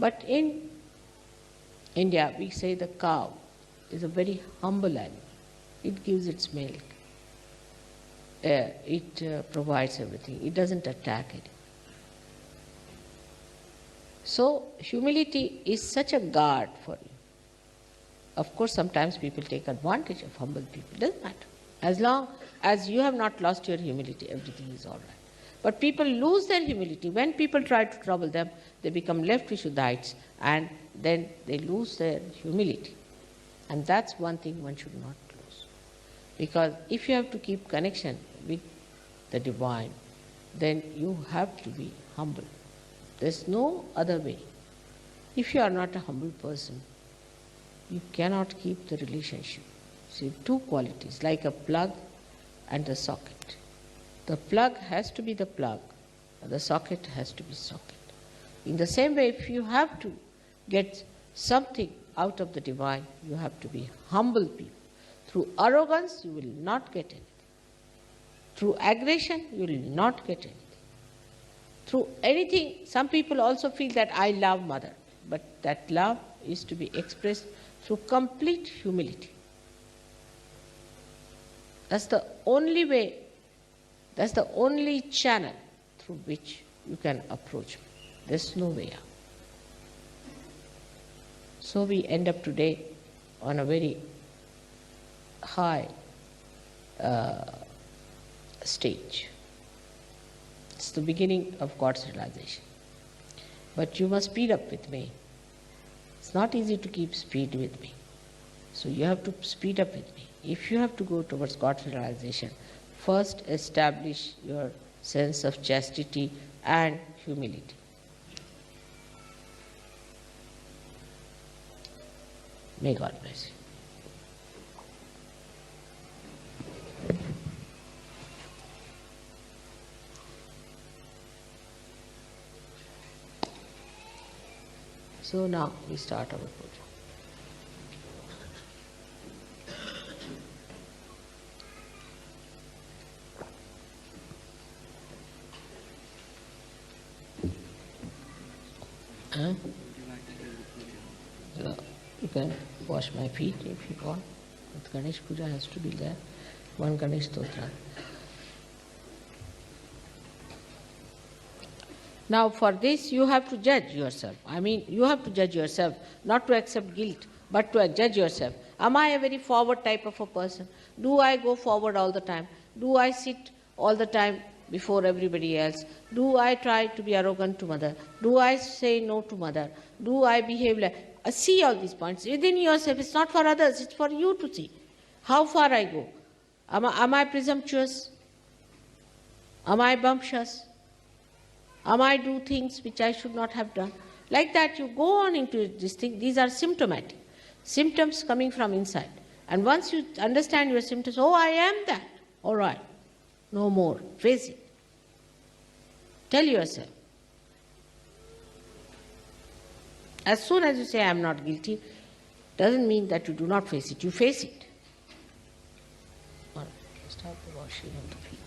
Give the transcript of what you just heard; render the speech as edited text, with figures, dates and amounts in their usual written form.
But in India, we say the cow is a very humble animal. It gives its milk. It provides everything. It doesn't attack it. So, humility is such a guard for you. Of course, sometimes people take advantage of humble people. It doesn't matter. As long as you have not lost your humility, everything is all right. But people lose their humility. When people try to trouble them, they become left Vishuddhites, and then they lose their humility. And that's one thing one should not lose. Because if you have to keep connection with the divine, then you have to be humble. There's no other way. If you are not a humble person, you cannot keep the relationship. See, two qualities, like a plug and a socket. The plug has to be the plug, the socket has to be socket. In the same way, if you have to get something out of the divine, you have to be humble people. Through arrogance, you will not get anything. Through aggression, you will not get anything. Through anything, some people also feel that I love Mother, but that love is to be expressed through complete humility. That's the only way, that's the only channel through which you can approach me. There's no way out. So we end up today on a very high stage. It's the beginning of God's realization. But you must speed up with me. It's not easy to keep speed with me. So you have to speed up with me. If you have to go towards God's realization, first establish your sense of chastity and humility. May God bless you. So now we start our puja. Huh? So you can wash my feet if you want. But Ganesh Puja has to be there. One Ganesh Stotra. Now for this you have to judge yourself. You have to judge yourself, not to accept guilt, but to judge yourself. Am I a very forward type of a person? Do I go forward all the time? Do I sit all the time before everybody else? Do I try to be arrogant to Mother? Do I say no to Mother? Do I behave like... See all these points within yourself. It's not for others, it's for you to see. How far I go? Am I presumptuous? Am I bumptious? Am I do things which I should not have done? Like that you go on into this thing. These are symptomatic. Symptoms coming from inside. And once you understand your symptoms, oh, I am that. All right. No more. Face it. Tell yourself. As soon as you say, I am not guilty, doesn't mean that you do not face it. You face it. All right. Start the washing of the feet.